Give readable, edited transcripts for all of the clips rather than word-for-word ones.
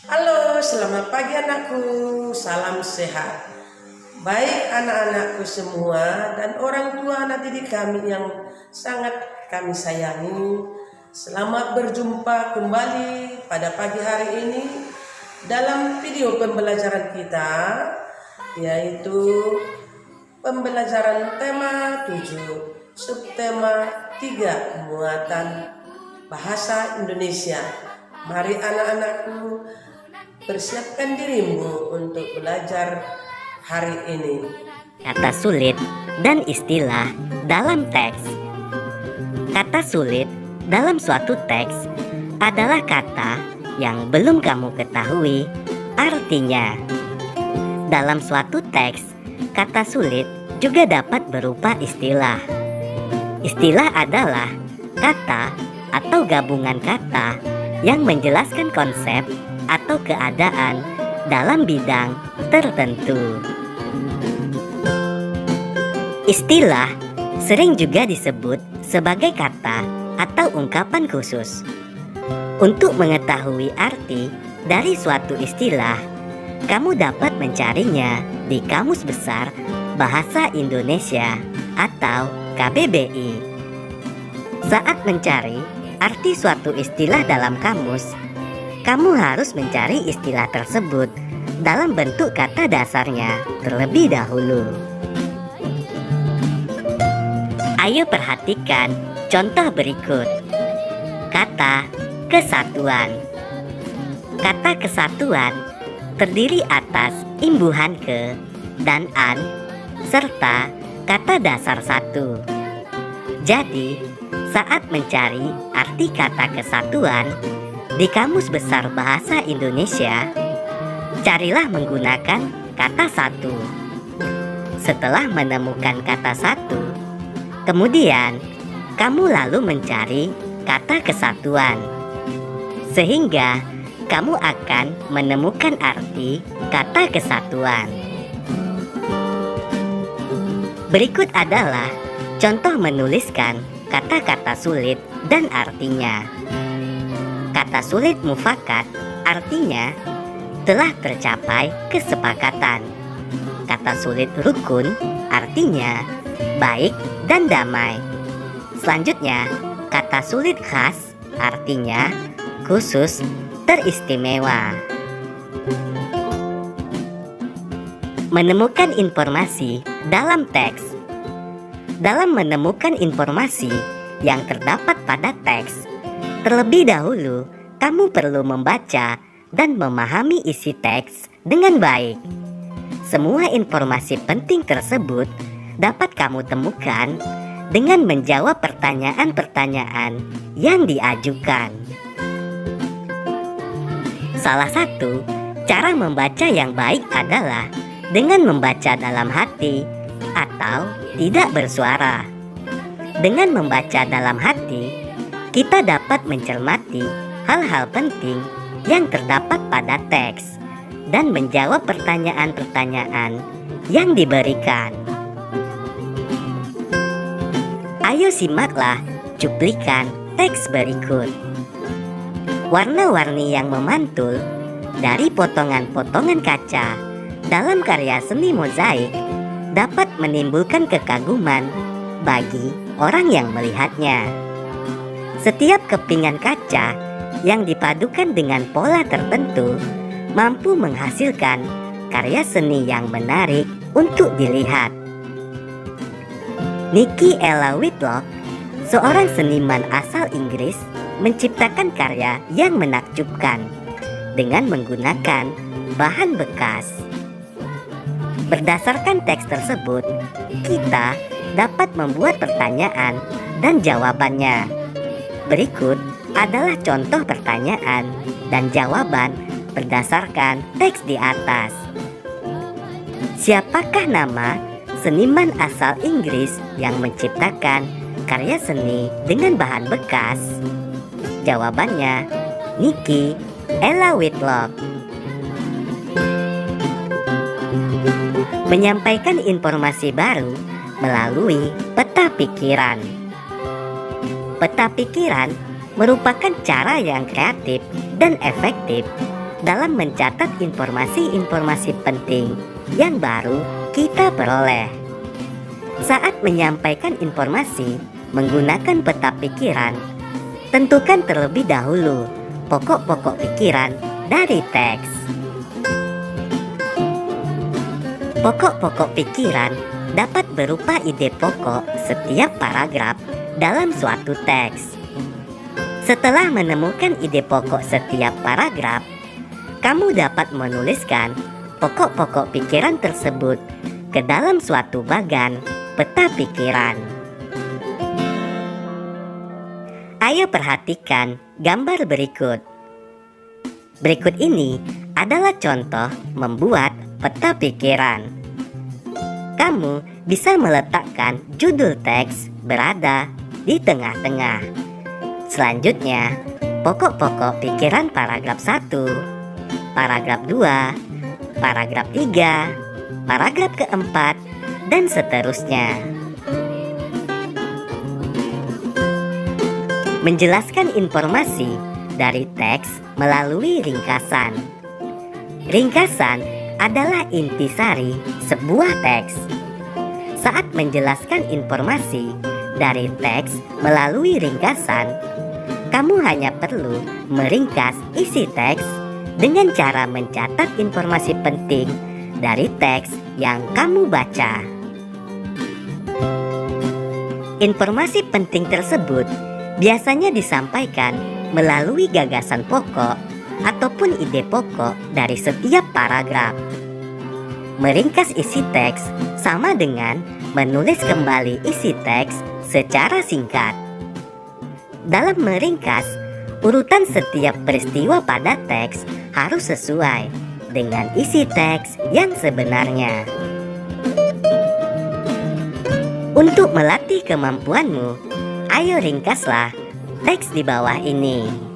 Halo, selamat pagi anakku. Salam sehat. Baik anak-anakku semua dan orang tua anak didik kami yang sangat kami sayangi. Selamat berjumpa kembali pada pagi hari ini dalam video pembelajaran kita, yaitu pembelajaran tema 7, subtema 3, muatan bahasa Indonesia. Mari anak-anakku, persiapkan dirimu untuk belajar hari ini. Kata sulit dan istilah dalam teks. Kata sulit dalam suatu teks adalah kata yang belum kamu ketahui artinya. Dalam suatu teks, kata sulit juga dapat berupa istilah. Istilah adalah kata atau gabungan kata yang menjelaskan konsep atau keadaan dalam bidang tertentu. Istilah sering juga disebut sebagai kata atau ungkapan khusus. Untuk mengetahui arti dari suatu istilah, kamu dapat mencarinya di Kamus Besar Bahasa Indonesia atau KBBI. Saat mencari arti suatu istilah dalam kamus, kamu harus mencari istilah tersebut dalam bentuk kata dasarnya terlebih dahulu. Ayo perhatikan contoh berikut. Kata kesatuan. Kata kesatuan terdiri atas imbuhan ke dan an serta kata dasar satu. Jadi, saat mencari arti kata kesatuan di Kamus Besar Bahasa Indonesia, carilah menggunakan kata satu. Setelah menemukan kata satu, kemudian kamu lalu mencari kata kesatuan, sehingga kamu akan menemukan arti kata kesatuan. Berikut adalah contoh menuliskan kata-kata sulit dan artinya. Kata sulit mufakat artinya telah tercapai kesepakatan. Kata sulit rukun artinya baik dan damai. Selanjutnya, kata sulit khas artinya khusus, teristimewa. Menemukan informasi dalam teks. Dalam menemukan informasi yang terdapat pada teks, terlebih dahulu kamu perlu membaca dan memahami isi teks dengan baik. Semua informasi penting tersebut dapat kamu temukan dengan menjawab pertanyaan-pertanyaan yang diajukan. Salah satu cara membaca yang baik adalah dengan membaca dalam hati atau tidak bersuara. Dengan membaca dalam hati, kita dapat mencermati hal-hal penting yang terdapat pada teks dan menjawab pertanyaan-pertanyaan yang diberikan. Ayo simaklah cuplikan teks berikut. Warna-warni yang memantul dari potongan-potongan kaca dalam karya seni mozaik dapat menimbulkan kekaguman bagi orang yang melihatnya. Setiap kepingan kaca yang dipadukan dengan pola tertentu mampu menghasilkan karya seni yang menarik untuk dilihat. Nikki Ella Whitlock, seorang seniman asal Inggris, menciptakan karya yang menakjubkan dengan menggunakan bahan bekas. Berdasarkan teks tersebut, kita dapat membuat pertanyaan dan jawabannya. Berikut adalah contoh pertanyaan dan jawaban berdasarkan teks di atas. Siapakah nama seniman asal Inggris yang menciptakan karya seni dengan bahan bekas? Jawabannya, Nikki Ella Whitlock. Menyampaikan informasi baru melalui peta pikiran. Peta pikiran merupakan cara yang kreatif dan efektif dalam mencatat informasi-informasi penting yang baru kita peroleh. Saat menyampaikan informasi menggunakan peta pikiran, tentukan terlebih dahulu pokok-pokok pikiran dari teks. Pokok-pokok pikiran dapat berupa ide pokok setiap paragraf dalam suatu teks. Setelah menemukan ide pokok setiap paragraf, kamu dapat menuliskan pokok-pokok pikiran tersebut ke dalam suatu bagan peta pikiran. Ayo perhatikan gambar berikut. Berikut ini adalah contoh membuat peta pikiran. Kamu bisa meletakkan judul teks berada di tengah-tengah. Selanjutnya, pokok-pokok pikiran paragraf 1, paragraf 2, paragraf 3, paragraf keempat, dan seterusnya. Menjelaskan informasi dari teks melalui ringkasan. Ringkasan adalah intisari sebuah teks. Saat menjelaskan informasi dari teks melalui ringkasan, kamu hanya perlu meringkas isi teks dengan cara mencatat informasi penting dari teks yang kamu baca. Informasi penting tersebut biasanya disampaikan melalui gagasan pokok ataupun ide pokok dari setiap paragraf. Meringkas isi teks sama dengan menulis kembali isi teks secara singkat. Dalam meringkas, urutan setiap peristiwa pada teks harus sesuai dengan isi teks yang sebenarnya. Untuk melatih kemampuanmu, ayo ringkaslah teks di bawah ini.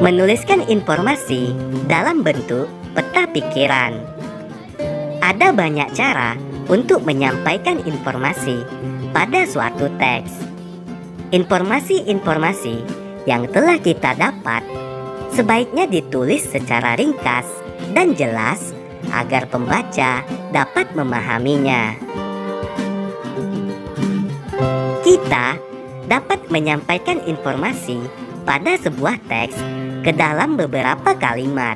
Menuliskan informasi dalam bentuk peta pikiran. Ada banyak cara untuk menyampaikan informasi pada suatu teks. Informasi-informasi yang telah kita dapat sebaiknya ditulis secara ringkas dan jelas agar pembaca dapat memahaminya. Kita dapat menyampaikan informasi pada sebuah teks ke dalam beberapa kalimat.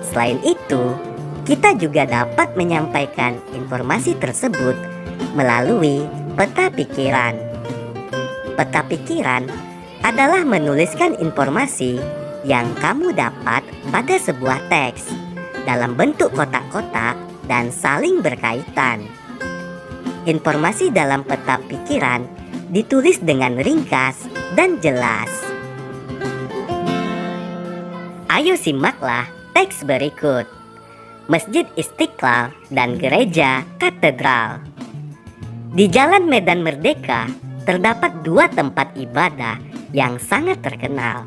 Selain itu, kita juga dapat menyampaikan informasi tersebut melalui peta pikiran. Peta pikiran adalah menuliskan informasi yang kamu dapat pada sebuah teks dalam bentuk kotak-kotak dan saling berkaitan. Informasi dalam peta pikiran ditulis dengan ringkas dan jelas. Ayo simaklah teks berikut. Masjid Istiqlal dan Gereja Katedral. Di Jalan Medan Merdeka terdapat dua tempat ibadah yang sangat terkenal,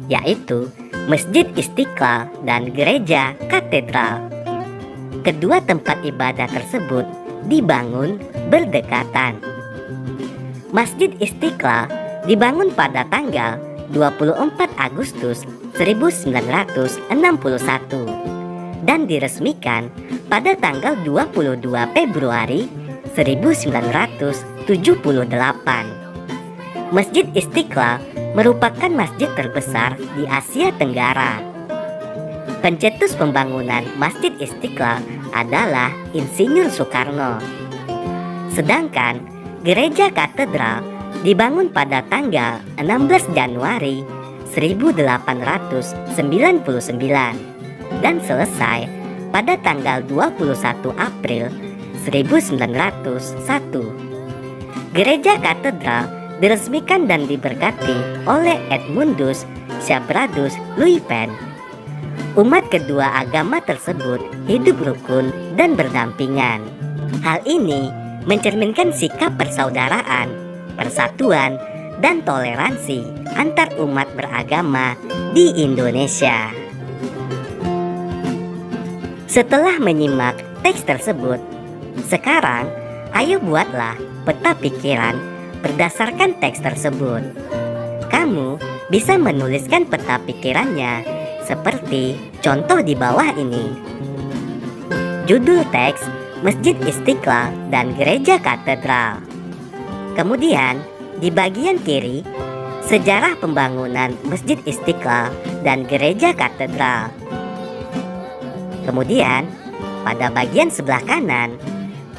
yaitu Masjid Istiqlal dan Gereja Katedral. Kedua tempat ibadah tersebut dibangun berdekatan. Masjid Istiqlal dibangun pada tanggal 24 Agustus 1961 dan diresmikan pada tanggal 22 Februari 1978. Masjid Istiqlal merupakan masjid terbesar di Asia Tenggara. Pencetus pembangunan Masjid Istiqlal adalah Insinyur Soekarno. Sedangkan Gereja Katedral dibangun pada tanggal 16 Januari 1899 dan selesai pada tanggal 21 April 1901. Gereja Katedral diresmikan dan diberkati oleh Edmundus Syabradus Luypen. Umat kedua agama tersebut hidup rukun dan berdampingan. Hal ini mencerminkan sikap persaudaraan, persatuan, dan toleransi antar umat beragama di Indonesia. Setelah menyimak teks tersebut, sekarang ayo buatlah peta pikiran berdasarkan teks tersebut. Kamu bisa menuliskan peta pikirannya seperti contoh di bawah ini. Judul teks Masjid Istiqlal dan Gereja Katedral. Kemudian di bagian kiri, sejarah pembangunan Masjid Istiqlal dan Gereja Katedral. Kemudian pada bagian sebelah kanan,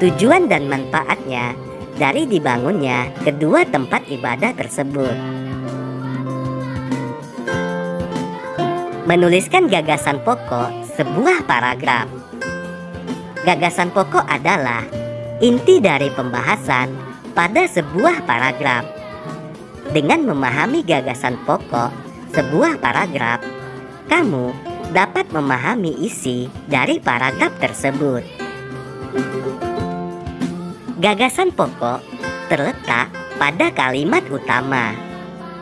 tujuan dan manfaatnya dari dibangunnya kedua tempat ibadah tersebut. Menuliskan gagasan pokok sebuah paragraf. Gagasan pokok adalah inti dari pembahasan pada sebuah paragraf. Dengan memahami gagasan pokok sebuah paragraf, kamu dapat memahami isi dari paragraf tersebut. Gagasan pokok terletak pada kalimat utama.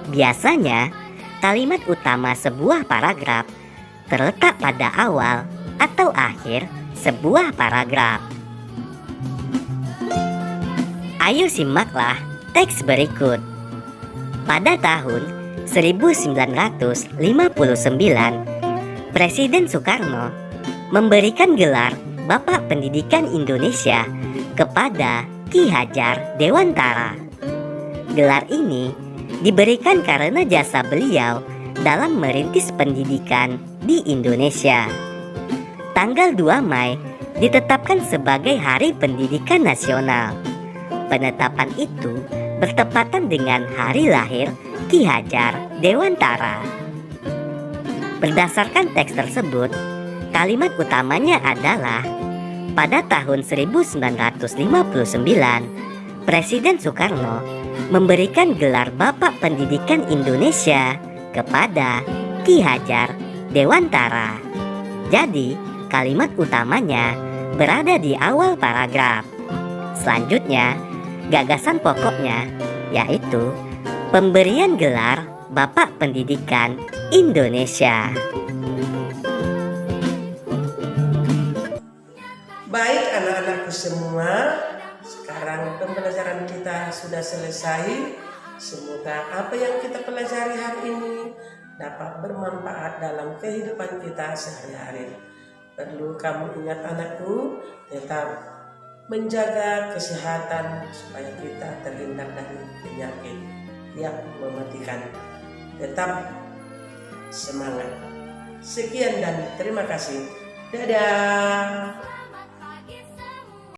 Biasanya, kalimat utama sebuah paragraf terletak pada awal atau akhir sebuah paragraf. Ayo simaklah teks berikut. Pada tahun 1959, Presiden Soekarno memberikan gelar Bapak Pendidikan Indonesia kepada Ki Hajar Dewantara. Gelar ini diberikan karena jasa beliau dalam merintis pendidikan di Indonesia. Tanggal 2 Mei ditetapkan sebagai Hari Pendidikan Nasional. Penetapan itu bertepatan dengan hari lahir Ki Hajar Dewantara. Berdasarkan teks tersebut, kalimat utamanya adalah pada tahun 1959, Presiden Soekarno memberikan gelar Bapak Pendidikan Indonesia kepada Ki Hajar Dewantara. Jadi, kalimat utamanya berada di awal paragraf. Selanjutnya, gagasan pokoknya yaitu pemberian gelar Bapak Pendidikan Indonesia. Baik anak-anakku semua, sekarang pembelajaran kita sudah selesai. Semoga apa yang kita pelajari hari ini dapat bermanfaat dalam kehidupan kita sehari-hari. Perlu kamu ingat anakku, tetap menjaga kesehatan supaya kita terhindar dari penyakit yang mematikan. Tetap semangat. Sekian dan terima kasih. Dadah.